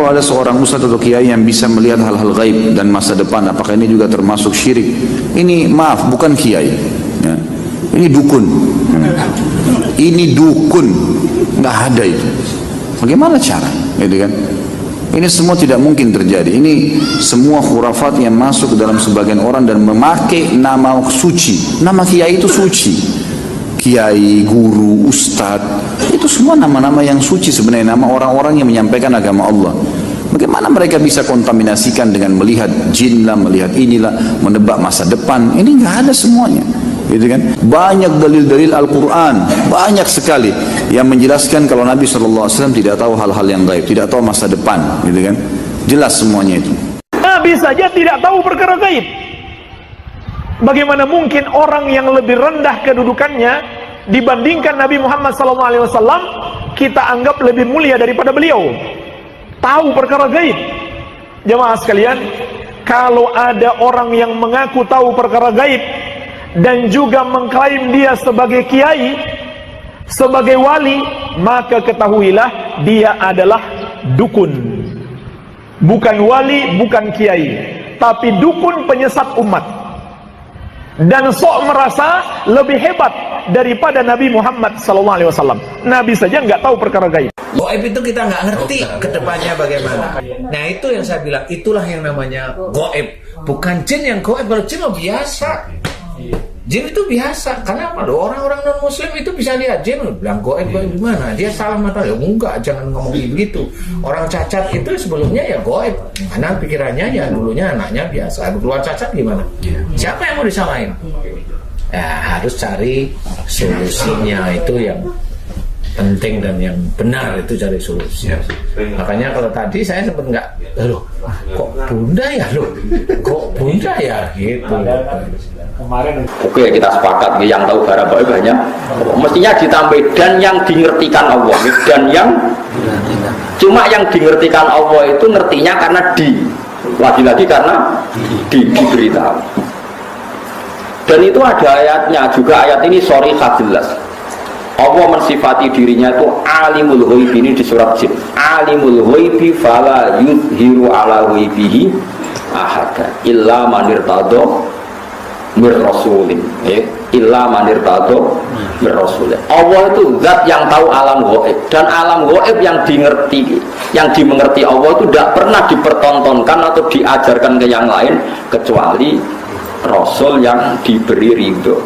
kalau ada seorang ustadz atau kiai yang bisa melihat hal-hal gaib dan masa depan, apakah ini juga termasuk syirik? Ini maaf, bukan kiai, ya. Ini dukun, ini dukun, nggak ada itu. Bagaimana cara, gitu kan? Ini semua tidak mungkin terjadi. Ini semua khurafat yang masuk ke dalam sebagian orang dan memakai nama suci. Nama kiai itu suci. Kiai, guru, ustadz, itu semua nama-nama yang suci sebenarnya, nama orang-orang yang menyampaikan agama Allah. Bagaimana mereka bisa kontaminasikan dengan melihat jin lah, melihat inilah, menebak masa depan? Ini nggak ada semuanya, gitu kan? Banyak dalil-dalil Al-Quran, banyak sekali yang menjelaskan kalau Nabi SAW tidak tahu hal-hal yang gaib, tidak tahu masa depan, gitu kan? Jelas semuanya itu. Nabi saja tidak tahu perkara gaib. Bagaimana mungkin orang yang lebih rendah kedudukannya dibandingkan Nabi Muhammad SAW kita anggap lebih mulia daripada beliau? Tahu perkara gaib. Jemaah sekalian, kalau ada orang yang mengaku tahu perkara gaib dan juga mengklaim dia sebagai kiai, sebagai wali, maka ketahuilah dia adalah dukun. Bukan wali, bukan kiai, tapi dukun penyesat umat. Dan sok merasa lebih hebat daripada Nabi Muhammad SAW. Nabi saja nggak tahu perkara gaib. Gaib itu kita nggak ngerti kedepannya bagaimana. Nah itu yang saya bilang, itulah yang namanya gaib. Bukan jin yang gaib. Kalau jin biasa, jin itu biasa. Karena apa? Orang-orang non muslim itu bisa lihat jin, bilang gaib gimana? Dia salah mata. Ya enggak, jangan ngomong begitu. Orang cacat itu sebelumnya ya gaib. Karena pikirannya ya dulunya anaknya biasa. Keluar cacat gimana? Siapa yang mau disalahin? Ya harus cari solusinya, itu yang penting dan yang benar, itu cari solusi. Makanya kalau tadi saya sempat nggak, loh kok bunda ya, loh kok bunda ya, gitu. Oke, kita sepakat yang tahu barang gaib banyak. Mestinya ditambah dan yang dingertikan Allah, dan yang cuma yang dingertikan Allah itu ngertinya karena lagi-lagi karena diberitahu. Dan itu ada ayatnya juga, ayat ini sorry jelas. Allah mensifati dirinya itu alimul ghaib, ini di surat Jin. Alimul ghaibi fala yudhiru ala ghaibihi ahada illa man irtada mir rasulin. Illa man irtada mir rasulin. Allah itu zat yang tahu alam ghaib, dan alam ghaib yang dimengerti Allah itu tidak pernah dipertontonkan atau diajarkan ke yang lain kecuali Rasul yang diberi ridho.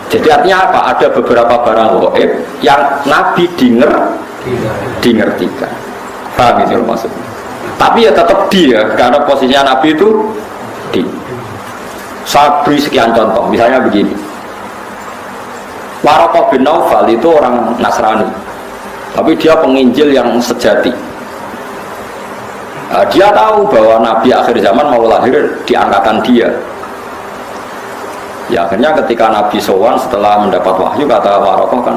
Jadi artinya apa? Ada beberapa barang gaib yang Nabi dingertikan. Paham itu maksudnya? Tapi ya tetap dia, karena posisinya Nabi itu di. Saya beri sekian contoh, misalnya begini. Waraqah bin Naufal itu orang Nasrani, tapi dia penginjil yang sejati. Dia tahu bahwa Nabi akhir zaman mau lahir di angkatan dia. Ya akhirnya ketika Nabi sowan setelah mendapat wahyu, kata Waraqah kan,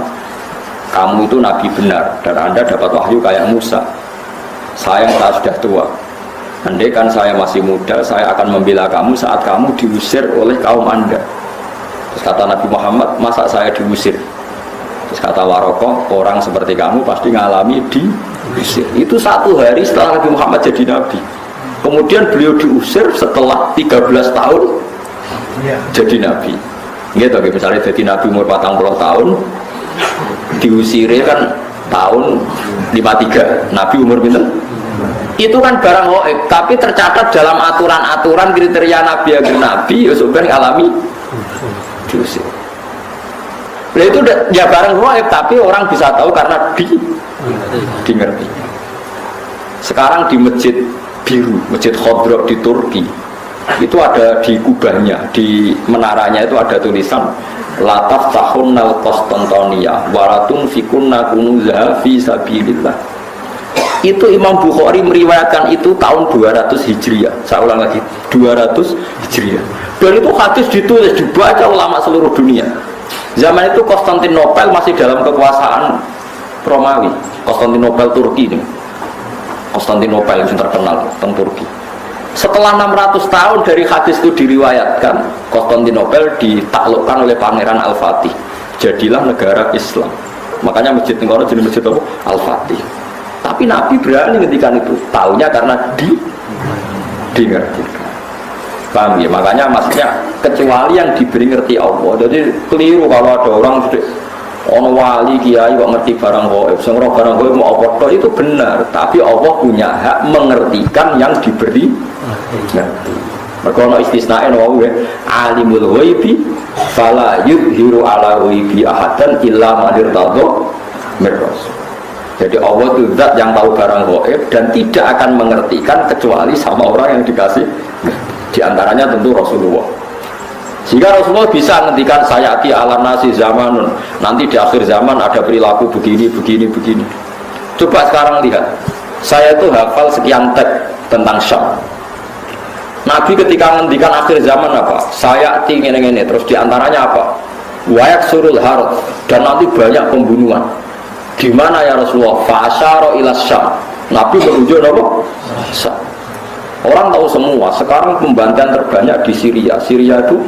kamu itu Nabi benar dan Anda dapat wahyu kayak Musa. Saya sudah tua. Andai kan saya masih muda, saya akan membela kamu saat kamu diusir oleh kaum Anda. Terus kata Nabi Muhammad, masa saya diusir? Terus kata Waraqah, orang seperti kamu pasti ngalami diusir. Itu 1 hari setelah Nabi Muhammad jadi Nabi. Kemudian beliau diusir setelah 13 tahun jadi Nabi. Gitu, misalnya jadi Nabi umur 40 tahun, diusirnya kan tahun 53, Nabi umur berapa? Itu kan barang gaib, tapi tercatat dalam aturan-aturan kriteria Nabi agar Nabi ya sebenarnya alami diusir. Nah itu ya barang gaib, tapi orang bisa tahu karena dingerti. Sekarang di Masjid Biru, Masjid Khodro di Turki, itu ada di kubahnya, di menaranya itu ada tulisan lataf tahunnal Konstantonia waratung fikunna kunuza fi sabilillah. Itu Imam Bukhari meriwayatkan itu tahun 200 Hijriah. Saya ulang lagi, 200 Hijriah. Dan itu hadis ditulis, dibaca ulama seluruh dunia. Zaman itu Konstantinopel masih dalam kekuasaan Romawi. Konstantinopel Turki ini, Konstantinopel yang terkenal tentang Turki. Setelah 600 tahun dari hadis itu diriwayatkan, Konstantinopel ditaklukkan oleh Pangeran Al-Fatih. Jadilah negara Islam. Makanya Masjid Tengkorak jadi Masjid apa? Al-Fatih. Tapi Nabi berani ngendikan itu, taunya karena dimengertikan. Paham ya? Makanya maksudnya kecuali yang diberi ngerti Allah. Jadi keliru kalau ada orang ono wali kiai kok ngerti barang gaib, sing ora barang gaib mau apa itu benar, tapi Allah punya hak mengertikan yang diberi ngerti. Maka ono istisnae ono wae alimul ghaibi fala yudhiru ala ghaibi ahadan illa man irtadha mir rasul. Jadi Allah itu zat yang tahu barang gaib dan tidak akan mengertikan kecuali sama orang yang dikasih. Di antaranya tentu Rasulullah. Sehingga Rasulullah bisa ngendikan sayati ala nasi zamanun. Nanti di akhir zaman ada perilaku begini. Coba sekarang lihat. Saya itu hafal sekian teks tentang Syam. Nabi ketika ngendikan akhir zaman apa? Sayati ngene-ngene. Terus di antaranya apa? Wayak surul harut. Dan nanti banyak pembunuhan. Di mana ya Rasulullah? Fa'asyara ila Syam. Nabi menunjuk apa? Syam. Orang tahu semua, sekarang pembantaian terbanyak di Syria. Syria itu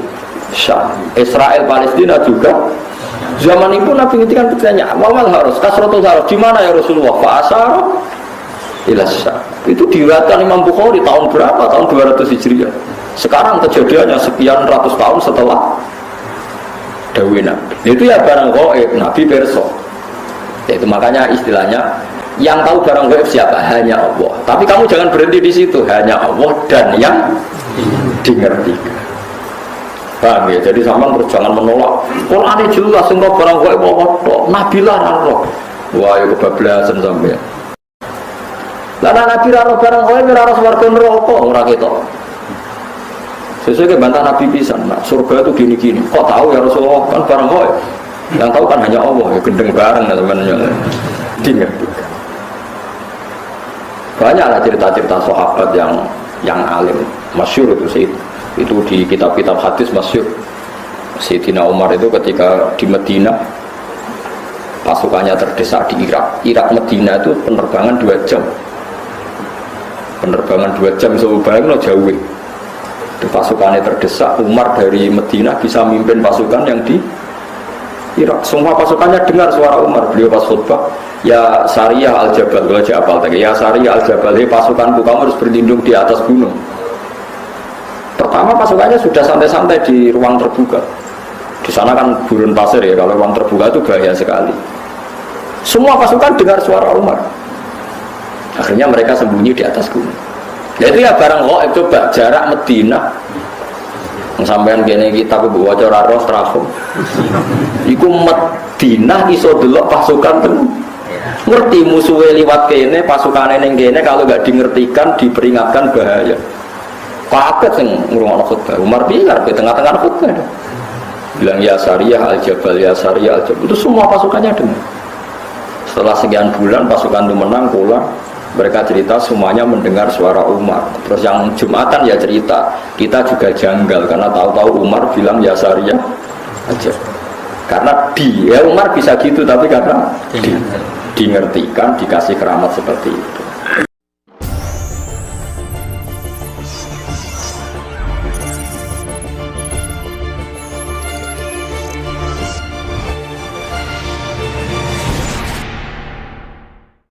Syam. Israel, Palestina juga. Zaman itu Nabi ngertikan pertanyaan, wal harus, kasratul harus, di mana ya Rasulullah? Fa'asyara ila Syam. Itu diriwayatkan Imam Bukhari tahun berapa? Tahun 200 Hijriah. Sekarang kejadiannya sekian ratus tahun setelah dawuh Nabi. Itu ya barang gaib, Nabi perso. Itu makanya istilahnya yang tahu barang gaib siapa? Hanya Allah. Tapi kamu jangan berhenti di situ. Hanya Allah dan yang dimengertikan. Paham ya? Jadi sama terus jangan menolak. Quran ini jelas sing barang gaib Allah. Nabi lah Allah. Wah, ya kebablasan sampai. Lah Nabi ra barang gaib ora swarga neraka ora ketok. Sesuai bantah Nabi pisan. Nah, surga itu gini-gini. Kok tahu ya Rasulullah? Kan barang gaib. Yang tahu kan hanya Allah. Ya gendeng bareng teman-teman. Dimengertikan. Banyaklah cerita-cerita sahabat yang alim, masyhur itu di kitab-kitab hadis masyhur. Sayyidina Umar itu ketika di Medina pasukannya terdesak di Irak Medina itu penerbangan 2 jam. Penerbangan 2 jam sebenarnya jauh. Itu pasukannya terdesak, Umar dari Medina bisa mimpin pasukan yang di Irak. Semua pasukannya dengar suara Umar. Beliau pas khutbah, ya Sariyah al-Jabal, kalau Jabal tadi, ya Sariyah al-Jabal, pasukanku kamu harus berlindung di atas gunung. Pertama pasukannya sudah santai-santai di ruang terbuka. Di sana kan gurun pasir ya, kalau ruang terbuka itu bahaya sekali. Semua pasukan dengar suara Umar. Akhirnya mereka sembunyi di atas gunung. Jadi ya barang gaib, coba jarak Medina. Sampean kene kita kudu waca ora ros trafo. Iku Madinah iso delok pasukan ten. Ngerti musuhe liwat kene, pasukane ning kene kalau enggak dingertikan diperingatkan bahaya. Kaget sing ngrungokno khutbah. Umar bilang di tengah-tengah khutbah. Bilang ya Sariyah al-Jabal, ya Sariyah al-Jabal. Itu semua pasukannya dengar. Setelah sekian bulan pasukan itu menang pulang. Mereka cerita semuanya mendengar suara Umar. Terus yang Jumatan ya cerita, kita juga janggal karena tahu-tahu Umar bilang ya Sariyah aja. Karena ya Umar bisa gitu, tapi karena dingertikan, dikasih keramat seperti itu.